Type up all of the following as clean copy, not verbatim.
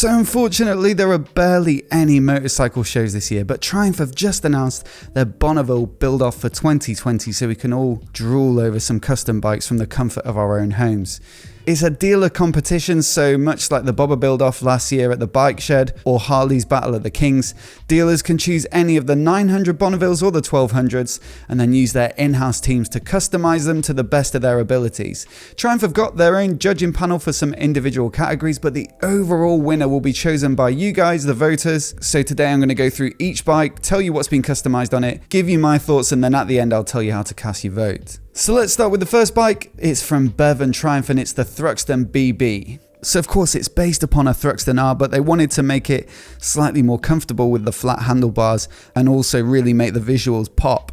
So unfortunately there are barely any motorcycle shows this year, but Triumph have just announced their Bonneville build-off for 2020 so we can all drool over some custom bikes from the comfort of our own homes. It's a dealer competition, so much like the Bobber build-off last year at the Bike Shed or Harley's Battle of the Kings, dealers can choose any of the 900 Bonnevilles or the 1200s and then use their in-house teams to customize them to the best of their abilities. Triumph have got their own judging panel for some individual categories, but the overall winner will be chosen by you guys, the voters. So today I'm going to go through each bike, tell you what's been customized on it, give you my thoughts, and then at the end I'll tell you how to cast your vote. So let's start with the first bike. It's from BEVAN Triumph and it's the THRUXTON BB. So of course it's based upon a THRUXTON R, but they wanted to make it slightly more comfortable with the flat handlebars and also really make the visuals pop.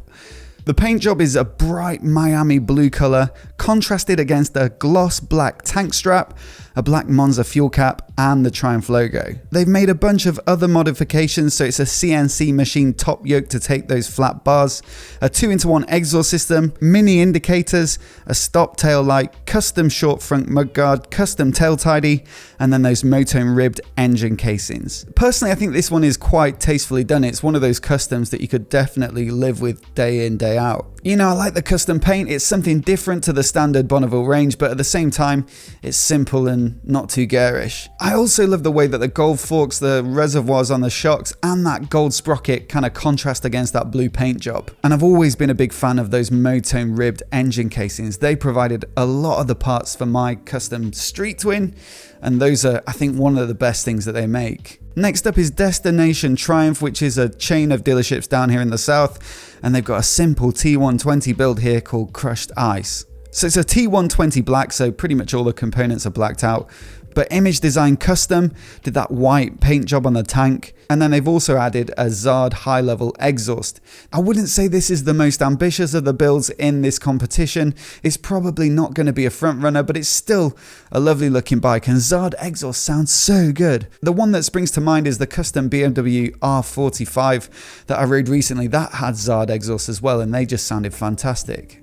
The paint job is a bright Miami blue colour, contrasted against a gloss black tank strap, a black Monza fuel cap, and the Triumph logo. They've made a bunch of other modifications, so it's a CNC machine top yoke to take those flat bars, a 2-in-1 exhaust system, mini indicators, a stop tail light, custom short front mudguard, custom tail tidy, and then those MOTO ribbed engine casings. Personally, I think this one is quite tastefully done. It's one of those customs that you could definitely live with day in, day out. You know, I like the custom paint. It's something different to the standard Bonneville range, but at the same time, it's simple and not too garish. I also love the way that the gold forks, the reservoirs on the shocks, and that gold sprocket kind of contrast against that blue paint job. And I've always been a big fan of those MOTO ribbed engine casings. They provided a lot of the parts for my custom Street Twin, and those are, I think, one of the best things that they make. Next up is Destination Triumph, which is a chain of dealerships down here in the south, and they've got a simple T120 build here called Crushed Ice. So it's a T120 black, so pretty much all the components are blacked out, but Image Design Custom did that white paint job on the tank, and then they've also added a Zard high-level exhaust. I wouldn't say this is the most ambitious of the builds in this competition. It's probably not going to be a front runner, but it's still a lovely looking bike, and Zard exhaust sounds so good. The one that springs to mind is the custom BMW R45 that I rode recently. That had Zard exhaust as well, and they just sounded fantastic.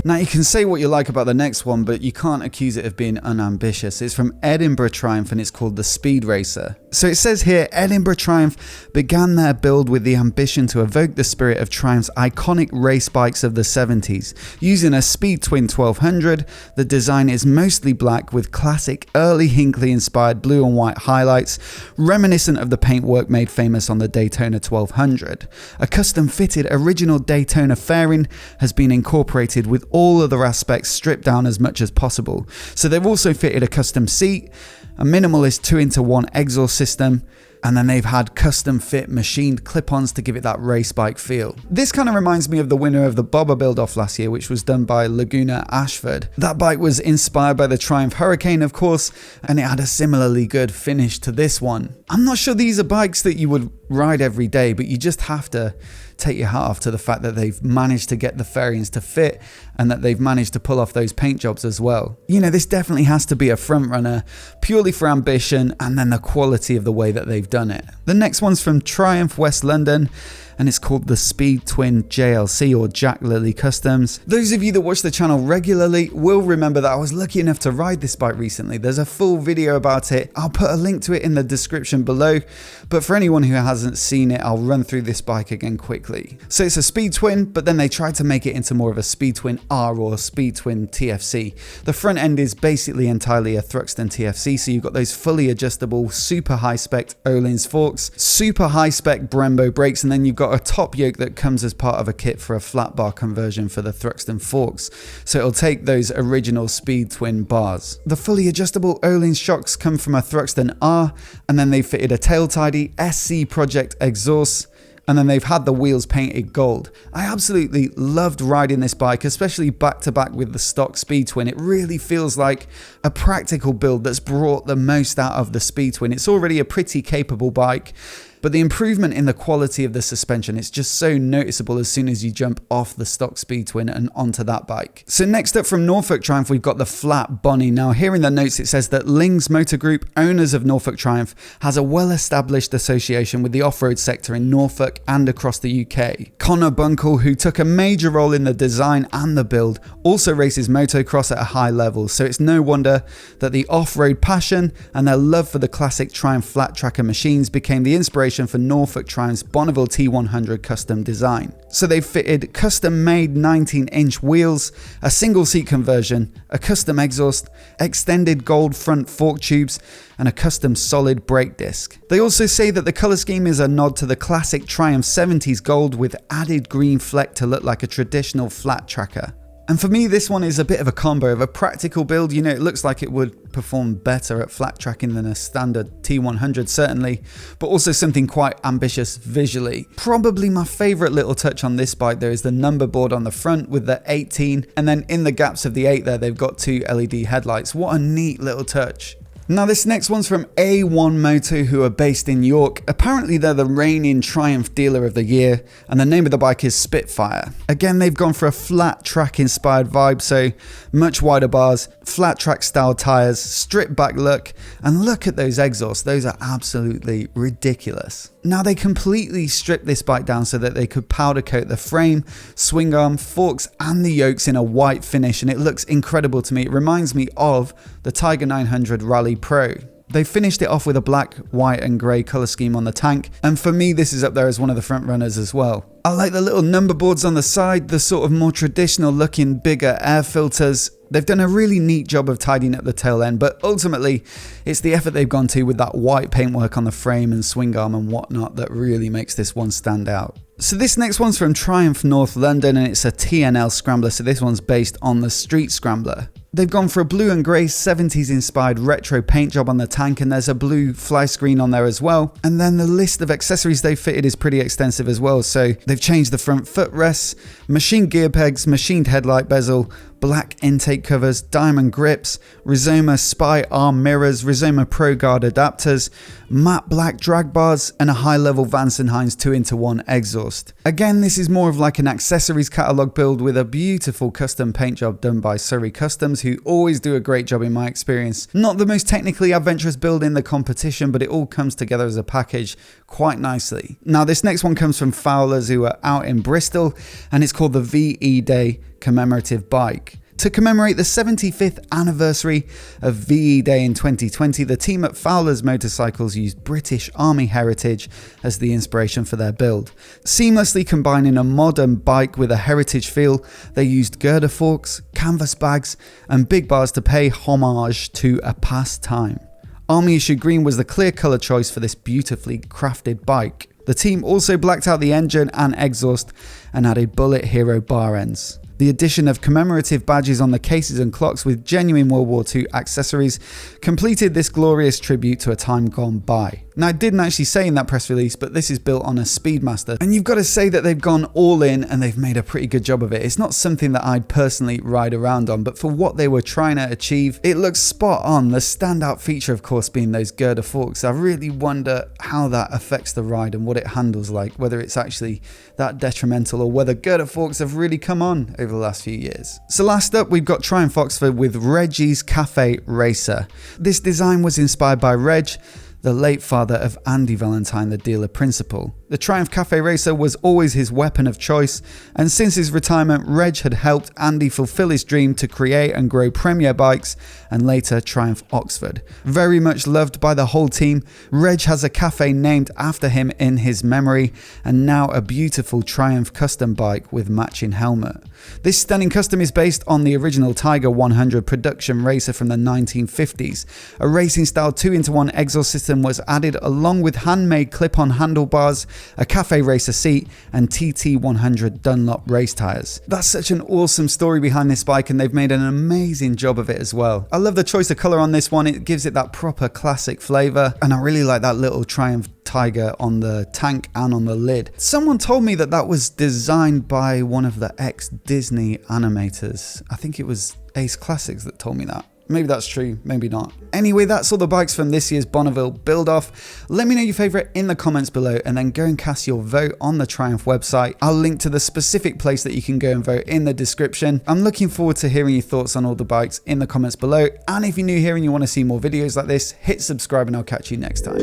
Now you can say what you like about the next one, but you can't accuse it of being unambitious. It's from Edinburgh Triumph and it's called the Speed Racer. So it says here, Edinburgh Triumph began their build with the ambition to evoke the spirit of Triumph's iconic race bikes of the 70s. Using a Speed Twin 1200, the design is mostly black with classic early Hinckley inspired blue and white highlights, reminiscent of the paintwork made famous on the Daytona 1200. A custom fitted original Daytona fairing has been incorporated with all other aspects stripped down as much as possible. So they've also fitted a custom seat, a minimalist 2-in-1 exhaust system, and then they've had custom fit machined clip-ons to give it that race bike feel. This kind of reminds me of the winner of the Bobber build-off last year, which was done by Laguna Ashford. That bike was inspired by the Triumph Hurricane, of course, and it had a similarly good finish to this one. I'm not sure these are bikes that you would ride every day, but you just have to take your hat off to the fact that they've managed to get the fairings to fit and that they've managed to pull off those paint jobs as well. You know, this definitely has to be a front runner purely for ambition and then the quality of the way that they've done it. The next one's from Triumph West London and it's called the Speed Twin JLC or Jack Lilly Customs. Those of you that watch the channel regularly will remember that I was lucky enough to ride this bike recently. There's a full video about it. I'll put a link to it in the description below, but for anyone who hasn't seen it, I'll run through this bike again quickly. So it's a Speed Twin, but then they tried to make it into more of a Speed Twin R or Speed Twin TFC. The front end is basically entirely a THRUXTON TFC, so you've got those fully adjustable, super high spec Öhlins forks, super high spec Brembo brakes, and then you've got a top yoke that comes as part of a kit for a flat bar conversion for the THRUXTON forks, so it'll take those original Speed Twin bars. The fully adjustable Öhlins shocks come from a THRUXTON R, and then they fitted a tail tidy SC Project exhaust, and then they've had the wheels painted gold. I absolutely loved riding this bike, especially back to back with the stock Speed Twin. It really feels like a practical build that's brought the most out of the Speed Twin. It's already a pretty capable bike, but the improvement in the quality of the suspension, it's just so noticeable as soon as you jump off the stock Speed Twin and onto that bike. So next up from Norfolk Triumph, we've got the flat Bonnie. Now here in the notes it says that Lings Motor Group, owners of Norfolk Triumph, has a well-established association with the off-road sector in Norfolk and across the UK. Connor Bunkle, who took a major role in the design and the build, also races motocross at a high level, so it's no wonder that the off-road passion and their love for the classic Triumph flat tracker machines became the inspiration for Norfolk Triumph's Bonneville T100 custom design. So they fitted custom-made 19-inch wheels, a single-seat conversion, a custom exhaust, extended gold front fork tubes, and a custom solid brake disc. They also say that the colour scheme is a nod to the classic Triumph 70s gold with added green fleck to look like a traditional flat tracker. And for me, this one is a bit of a combo of a practical build. You know, it looks like it would perform better at flat tracking than a standard T100 certainly, but also something quite ambitious visually. Probably my favourite little touch on this bike though is the number board on the front with the 18, and then in the gaps of the 8 there, they've got 2 LED headlights. What a neat little touch. Now this next one's from A1 Moto, who are based in York. Apparently they're the reigning Triumph Dealer of the Year, and the name of the bike is Spitfire. Again, they've gone for a flat track inspired vibe, so much wider bars, flat track style tyres, stripped back look, and look at those exhausts, those are absolutely ridiculous. Now they completely stripped this bike down so that they could powder coat the frame, swing arm, forks and the yokes in a white finish, and it looks incredible to me. It reminds me of the Tiger 900 Rally Pro. They finished it off with a black, white and grey colour scheme on the tank, and for me this is up there as one of the front runners as well. I like the little number boards on the side, the sort of more traditional looking bigger air filters. They've done a really neat job of tidying up the tail end, but ultimately it's the effort they've gone to with that white paintwork on the frame and swing arm and whatnot that really makes this one stand out. So this next one's from Triumph North London, and it's a TNL Scrambler, so this one's based on the Street Scrambler. They've gone for a blue and grey 70s inspired retro paint job on the tank, and there's a blue fly screen on there as well. And then the list of accessories they've fitted is pretty extensive as well. So they've changed the front footrests, machined gear pegs, machined headlight bezel, black intake covers, diamond grips, Rizoma Spy arm mirrors, Rizoma Pro Guard adapters, matte black drag bars, and a high-level Vance & Hines 2-in-1 exhaust. Again, this is more of like an accessories catalogue build with a beautiful custom paint job done by Surrey Customs, who always do a great job in my experience. Not the most technically adventurous build in the competition, but it all comes together as a package quite nicely. Now this next one comes from Fowlers, who are out in Bristol, and it's called the VE Day commemorative bike. To commemorate the 75th anniversary of VE Day in 2020, the team at Fowlers Motorcycles used British Army heritage as the inspiration for their build. Seamlessly combining a modern bike with a heritage feel, they used girder forks, canvas bags, and big bars to pay homage to a past time. Army Issue Green was the clear colour choice for this beautifully crafted bike. The team also blacked out the engine and exhaust and added Bullet Hero bar ends. The addition of commemorative badges on the cases and clocks with genuine World War II accessories completed this glorious tribute to a time gone by. Now, I didn't actually say in that press release, but this is built on a Speedmaster, and you've got to say that they've gone all in and they've made a pretty good job of it. It's not something that I'd personally ride around on, but for what they were trying to achieve, it looks spot on. The standout feature, of course, being those girder forks. I really wonder how that affects the ride and what it handles like, whether it's actually that detrimental or whether girder forks have really come on over the last few years. So last up, we've got Triumph Oxford with REGGIE'S Cafe Racer. This design was inspired by Reg, the late father of Andy Valentine, the dealer principal. The Triumph Cafe Racer was always his weapon of choice, and since his retirement, Reg had helped Andy fulfill his dream to create and grow Premier bikes and later Triumph Oxford. Very much loved by the whole team, Reg has a cafe named after him in his memory, and now a beautiful Triumph custom bike with matching helmet. This stunning custom is based on the original Tiger 100 production racer from the 1950s. A racing style 2-in-1 exhaust system was added along with handmade clip-on handlebars, a Cafe Racer seat, and TT100 Dunlop race tyres. That's such an awesome story behind this bike, and they've made an amazing job of it as well. I love the choice of colour on this one. It gives it that proper classic flavour, and I really like that little Triumph Tiger on the tank and on the lid. Someone told me that that was designed by one of the ex-Disney animators. I think it was Ace Classics that told me that. Maybe that's true, maybe not. Anyway, that's all the bikes from this year's Bonneville build off. Let me know your favourite in the comments below, and then go and cast your vote on the Triumph website. I'll link to the specific place that you can go and vote in the description. I'm looking forward to hearing your thoughts on all the bikes in the comments below, and if you're new here and you want to see more videos like this, hit subscribe and I'll catch you next time.